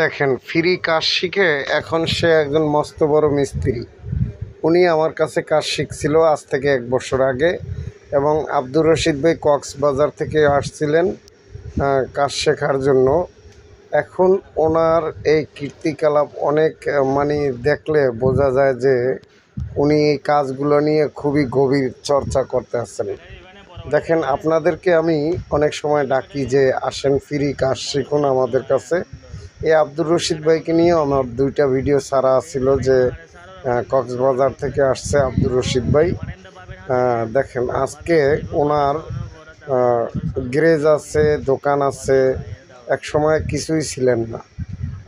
দেখেন, ফ্রি কাজ শিখে এখন সে একজন মস্ত বড় মিস্ত্রি। উনি আমার কাছে কাজ শিখছিল আজ থেকে 1 বছর আগে, এবং আব্দুর রশিদ ভাই কক্সবাজার থেকে আসছিলেন কাজ শেখার জন্য। এখন ওনার এই কীর্তিকলাপ অনেক মানে দেখলে বোঝা যায় যে উনি এই কাজগুলো নিয়ে খুবই গভীর চর্চা করতে আসছেন। দেখেন, আপনাদেরকে আমি অনেক সময় ডাকি যে আসেন ফ্রি কাজ শিখুন আমাদের কাছে। এই আব্দুর রশিদ ভাইকে নিয়ে আমার 2টা ভিডিও ছাড়া ছিল যে কক্সবাজার থেকে আসছে আব্দুর রশিদ ভাই। দেখেন, আজকে ওনার গ্যারেজ আছে, দোকান আছে, এক সময় কিছুই ছিলেন না।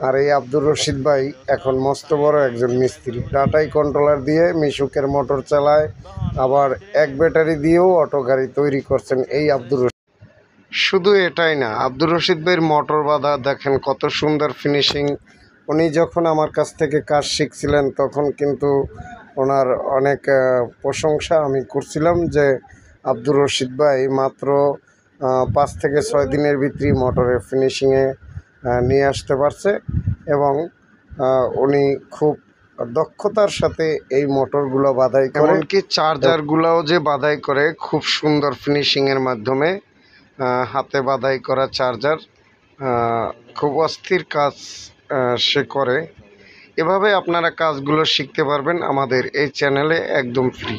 আর এই আব্দুর রশিদ ভাই এখন মস্ত বড় একজন মিস্ত্রি। ডাটাই কন্ট্রোলার দিয়ে মিশুকের মোটর চালায়, আবার এক ব্যাটারি দিয়েও অটো গাড়ি তৈরি করছেন এই আব্দুর রশিদ। শুধু এটাই না, আব্দুর রশিদ ভাইয়ের মোটর বাঁধা দেখেন কত সুন্দর ফিনিশিং। উনি যখন আমার কাছ থেকে কাজ শিখছিলেন তখন কিন্তু ওনার অনেক প্রশংসা আমি করছিলাম যে আব্দুর রশিদ ভাই মাত্র 5 থেকে 6 দিনের ভিতরেই মোটরের ফিনিশিংয়ে নিয়ে আসতে পারছে, এবং উনি খুব দক্ষতার সাথে এই মোটরগুলো বাঁধাই করে, এমনকি চার্জারগুলোও যে বাঁধাই করে খুব সুন্দর ফিনিশিংয়ের মাধ্যমে। হাতে বাঁধাই করা চার্জার, খুব অস্থির কাজ সে করে। এভাবে আপনারা কাজগুলো শিখতে পারবেন আমাদের এই চ্যানেলে একদম ফ্রি।